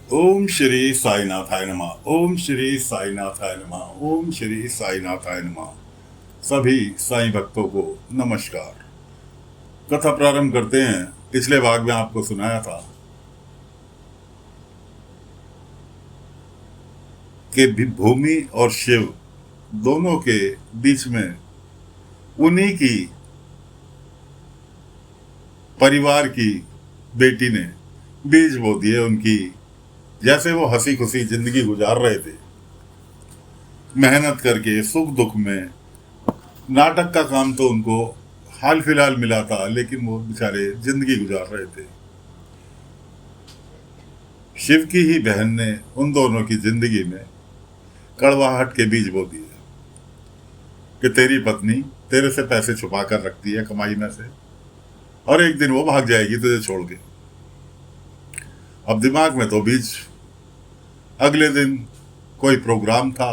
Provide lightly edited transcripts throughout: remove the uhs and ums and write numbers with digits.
ओम श्री साईनाथाय नमः। ओम श्री साईनाथाय नमः। ओम श्री साईनाथाय नमः। सभी साईं भक्तों को नमस्कार। कथा प्रारंभ करते हैं। पिछले भाग में आपको सुनाया था कि भूमि और शिव दोनों के बीच में उन्हीं की परिवार की बेटी ने बीज बो दिए। उनकी जैसे वो हंसी खुशी जिंदगी गुजार रहे थे, मेहनत करके सुख दुख में। नाटक का काम तो उनको हाल फिलहाल मिला था, लेकिन वो बेचारे जिंदगी गुजार रहे थे। शिव की ही बहन ने उन दोनों की जिंदगी में कड़वाहट के बीज बो दिए कि तेरी पत्नी तेरे से पैसे छुपा कर रखती है कमाई में से, और एक दिन वो भाग जाएगी तुझे छोड़ के। अब दिमाग में तो बीज। अगले दिन कोई प्रोग्राम था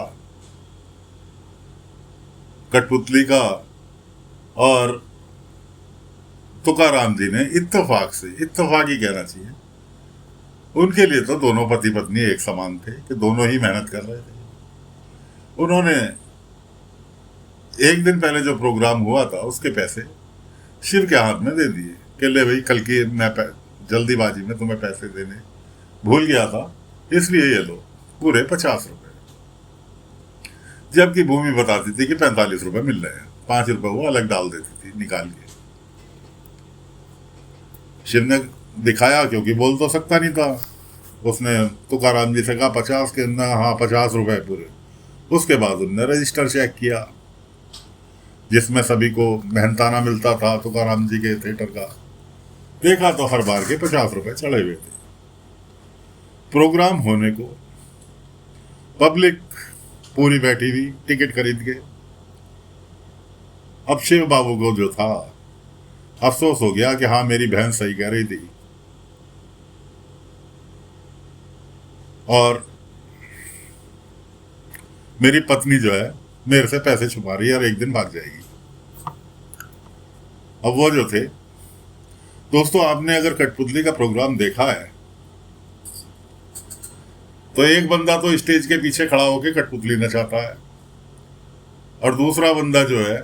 कठपुतली का, और तुकाराम जी ने इत्तेफाक से, इत्तेफाक ही कहना चाहिए, उनके लिए तो दोनों पति पत्नी एक समान थे कि दोनों ही मेहनत कर रहे थे। उन्होंने एक दिन पहले जो प्रोग्राम हुआ था उसके पैसे शिव के हाथ में दे दिए कि ले भाई, कल की मैं जल्दीबाजी में तुम्हें पैसे देने भूल गया था, इसलिए ये लो पूरे 50 रुपए। जबकि भूमि बताती थी कि 45 रुपए मिल रहे हैं, 5 रुपए वो अलग डाल देती थी निकाल के। शिव ने दिखाया, क्योंकि बोल तो सकता नहीं था। उसने तुकाराम जी से कहा 50 के ना, हाँ 50 रुपए पूरे। उसके बाद उनने रजिस्टर चेक किया जिसमें सभी को मेहनताना मिलता था तुकाराम जी के थिएटर का। देखा तो हर बार के 50 रुपए चढ़े हुए थे। प्रोग्राम होने को पब्लिक पूरी बैठी हुई टिकट खरीद के। अब शिव बाबू को जो था अफसोस हो गया कि हाँ, मेरी बहन सही कह रही थी, और मेरी पत्नी जो है मेरे से पैसे छुपा रही है और एक दिन भाग जाएगी। अब वो जो थे दोस्तों, आपने अगर कठपुतली का प्रोग्राम देखा है तो एक बंदा तो स्टेज के पीछे खड़ा होकर कठपुतली नचाता है, और दूसरा बंदा जो है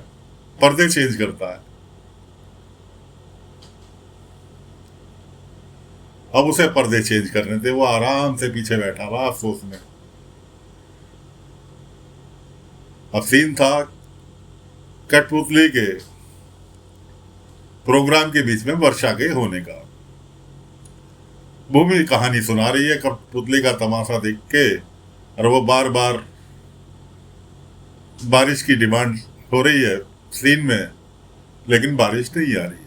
पर्दे चेंज करता है। अब उसे पर्दे चेंज करने थे, वो आराम से पीछे बैठा हुआ अफसोस में। अब सीन था कठपुतली के प्रोग्राम के बीच में वर्षा के होने का। भूमि कहानी सुना रही है कठपुतली का तमाशा देख के, और वो बार बार बारिश की डिमांड हो रही है सीन में, लेकिन बारिश नहीं आ रही।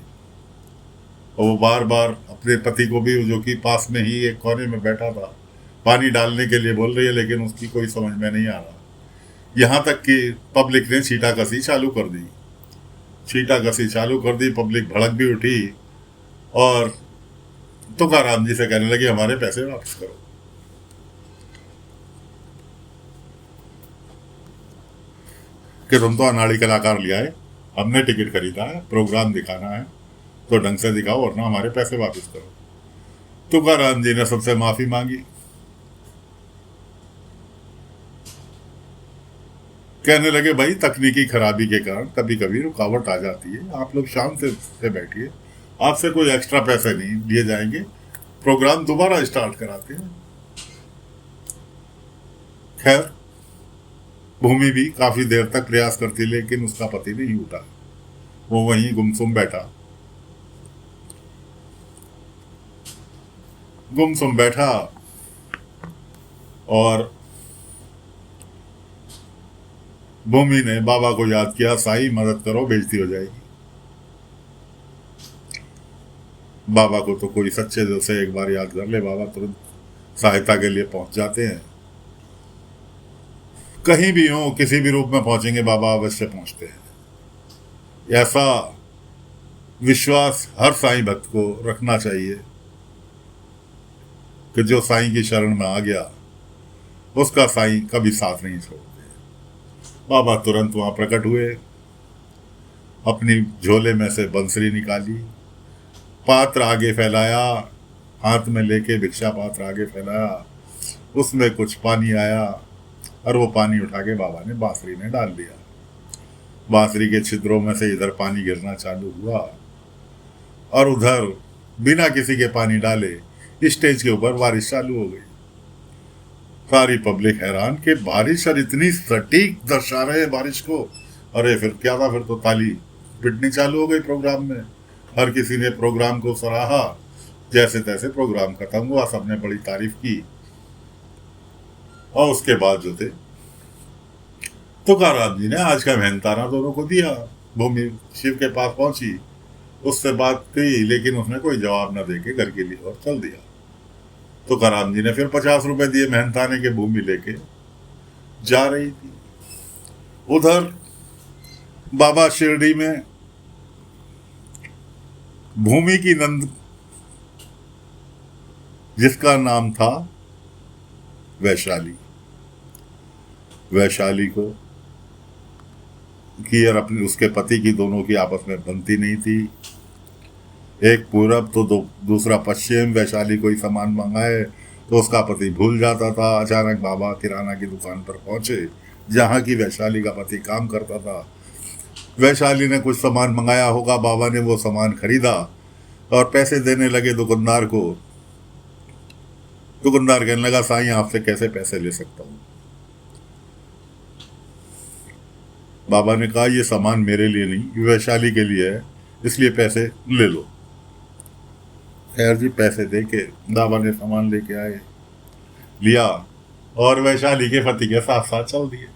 और वो बार बार अपने पति को भी, जो कि पास में ही एक कोने में बैठा था, पानी डालने के लिए बोल रही है, लेकिन उसकी कोई समझ में नहीं आ रहा। यहाँ तक कि पब्लिक ने छींटाकसी चालू कर दी। छींटाकसी चालू कर दी, पब्लिक भड़क भी उठी और तुकाराम जी से कहने लगे हमारे पैसे वापस करो। कि तुम तो अनाड़ी कलाकार ले आए, हमने टिकट खरीदा है, प्रोग्राम दिखाना है तो ढंग से दिखाओ, वरना हमारे पैसे वापस करो। तुकाराम जी ने सबसे माफी मांगी। कहने लगे भाई, तकनीकी खराबी के कारण कभी कभी रुकावट आ जाती है, आप लोग शांत से बैठिए, आपसे कोई एक्स्ट्रा पैसे नहीं लिए जाएंगे, प्रोग्राम दोबारा स्टार्ट कराते हैं। खैर, भूमि भी काफी देर तक प्रयास करती, लेकिन उसका पति नहीं उठा। वो वहीं गुमसुम बैठा, गुमसुम बैठा, और भूमि ने बाबा को याद किया, साईं मदद करो, बेइज्जती हो जाएगी। बाबा को तो कोई सच्चे दिल से एक बार याद कर ले, बाबा तुरंत सहायता के लिए पहुंच जाते हैं। कहीं भी हो, किसी भी रूप में पहुंचेंगे, बाबा अवश्य पहुंचते हैं। ऐसा विश्वास हर साईं भक्त को रखना चाहिए कि जो साईं की शरण में आ गया उसका साईं कभी साथ नहीं छोड़ते। बाबा तुरंत वहां प्रकट हुए, अपनी झोले में से बंसरी निकाली, पात्र आगे फैलाया, हाथ में लेके भिक्षा पात्र आगे फैलाया, उसमें कुछ पानी आया और वो पानी उठा के बाबा ने बांसुरी में डाल दिया। बांसुरी के छिद्रों में से इधर पानी गिरना चालू हुआ और उधर बिना किसी के पानी डाले स्टेज के ऊपर बारिश चालू हो गई। सारी पब्लिक हैरान कि बारिश और इतनी सटीक दर्शा रहे हैं बारिश को। अरे फिर क्या था, फिर तो ताली पिटनी चालू हो गई प्रोग्राम में। हर किसी ने प्रोग्राम को सराहा। जैसे तैसे प्रोग्राम खत्म हुआ, सबने बड़ी तारीफ की। और उसके बाद जो थे तुकाराम जी ने आज का मेहनताना दोनों को दिया। भूमि शिव के पास पहुंची, उससे बात की, लेकिन उसने कोई जवाब न देके घर के लिए और चल दिया। तुकाराम जी ने फिर 50 रुपए दिए मेहनताने के। भूमि लेके जा रही थी। उधर बाबा शिरडी में भूमि की नंद, जिसका नाम था वैशाली, वैशाली को की और अपने उसके पति की, दोनों की आपस में बनती नहीं थी। एक पूरब तो दूसरा पश्चिम। वैशाली कोई सामान मंगाए तो उसका पति भूल जाता था। अचानक बाबा किराना की दुकान पर पहुंचे जहाँ की वैशाली का पति काम करता था। वैशाली ने कुछ सामान मंगाया होगा, बाबा ने वो सामान खरीदा और पैसे देने लगे दुकानदार को। दुकानदार कहने लगा, साईं आपसे कैसे पैसे ले सकता हूँ। बाबा ने कहा, ये सामान मेरे लिए नहीं, वैशाली के लिए है, इसलिए पैसे ले लो। खैर जी, पैसे दे के बाबा ने सामान लेके आए, लिया और वैशाली के पति के साथ साथ चल दिए।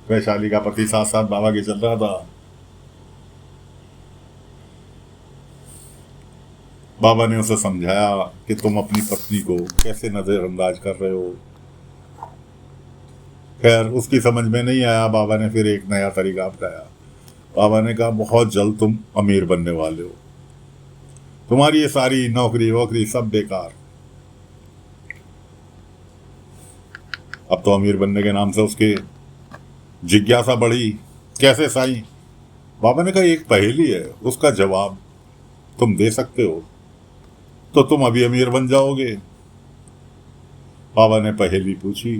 वैशाली का पति साथ साथ बाबा के चल रहा था। बाबा ने उसे समझाया कि तुम अपनी पत्नी को कैसे नजरअंदाज कर रहे हो। खैर उसकी समझ में नहीं आया। बाबा ने फिर एक नया तरीका अपनाया। बाबा ने कहा, बहुत जल्द तुम अमीर बनने वाले हो, तुम्हारी ये सारी नौकरी वोकरी सब बेकार। अब तो अमीर बनने के नाम से उसके जिज्ञासा बढ़ी, कैसे साईं। बाबा ने कहा, एक पहेली है, उसका जवाब तुम दे सकते हो तो तुम अभी अमीर बन जाओगे। बाबा ने पहेली पूछी।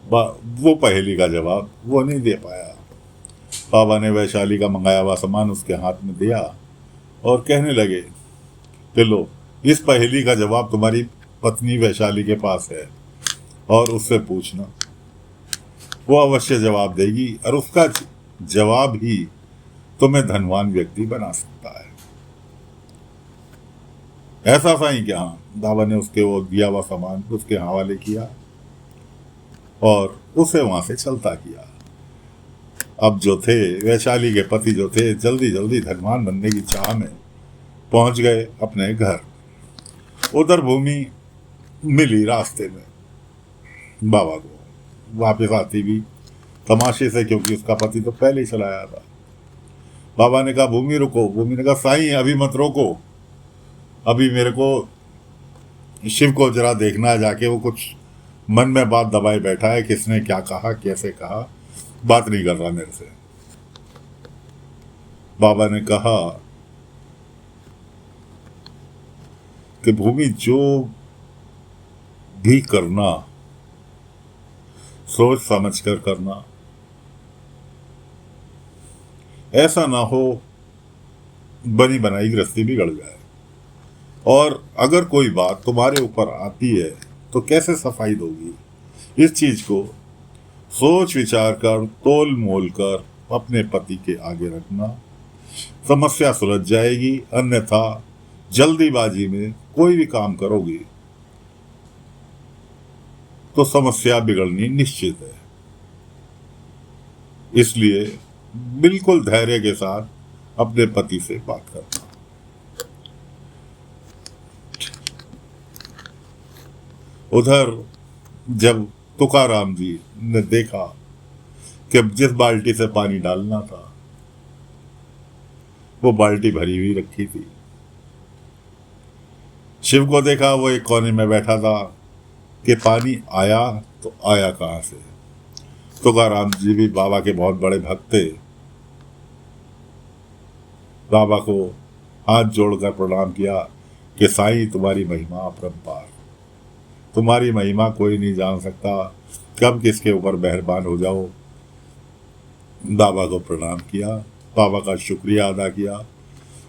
वो पहेली का जवाब वो नहीं दे पाया। बाबा ने वैशाली का मंगाया हुआ सामान उसके हाथ में दिया और कहने लगे कि लो, इस पहेली का जवाब तुम्हारी पत्नी वैशाली के पास है और उससे पूछना, वो अवश्य जवाब देगी और उसका जवाब ही तुम्हें धनवान व्यक्ति बना सकता है। ऐसा साईं क्या? बाबा ने उसके वो दिया हुआ सामान उसके हवाले किया और उसे वहां से चलता किया। अब जो थे वैशाली के पति जो थे, जल्दी जल्दी धनवान बनने की चाह में पहुंच गए अपने घर। उधर भूमि मिली रास्ते में बाबा को, वापस आती भी तमाशे से, क्योंकि उसका पति तो पहले ही चला आया था। बाबा ने कहा, भूमि रुको। भूमि ने कहा, साईं अभी मत रोको, अभी मेरे को शिव को जरा देखना है जाके। वो कुछ मन में बात दबाए बैठा है, किसने क्या कहा, कैसे कहा, बात नहीं कर रहा मेरे से। बाबा ने कहा कि भूमि, जो भी करना सोच समझ कर करना, ऐसा ना हो बनी बनाई गृहस्थी बिगड़ जाए। और अगर कोई बात तुम्हारे ऊपर आती है तो कैसे सफाई दोगी, इस चीज को सोच विचार कर तोल मोल कर अपने पति के आगे रखना, समस्या सुलझ जाएगी। अन्यथा जल्दीबाजी में कोई भी काम करोगे तो समस्या बिगड़नी निश्चित है। इसलिए बिल्कुल धैर्य के साथ अपने पति से बात करना। उधर जब तुकाराम जी ने देखा कि जिस बाल्टी से पानी डालना था वो बाल्टी भरी हुई रखी थी, शिव को देखा वो एक कोने में बैठा था कि पानी आया तो आया कहां से। तुकाराम जी भी बाबा के बहुत बड़े भक्त थे। बाबा को हाथ जोड़कर प्रणाम किया कि साईं तुम्हारी महिमा अपरंपार, तुम्हारी महिमा कोई नहीं जान सकता, कब किसके ऊपर मेहरबान हो जाओ। बाबा को प्रणाम किया, बाबा का शुक्रिया अदा किया।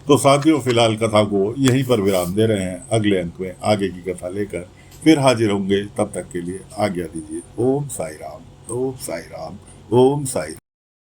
तो साथियों, फिलहाल कथा को यहीं पर विराम दे रहे हैं। अगले अंक में आगे की कथा लेकर फिर हाजिर होंगे। तब तक के लिए आज्ञा दीजिए। ओम साई राम, ओम साई राम, ओम साई।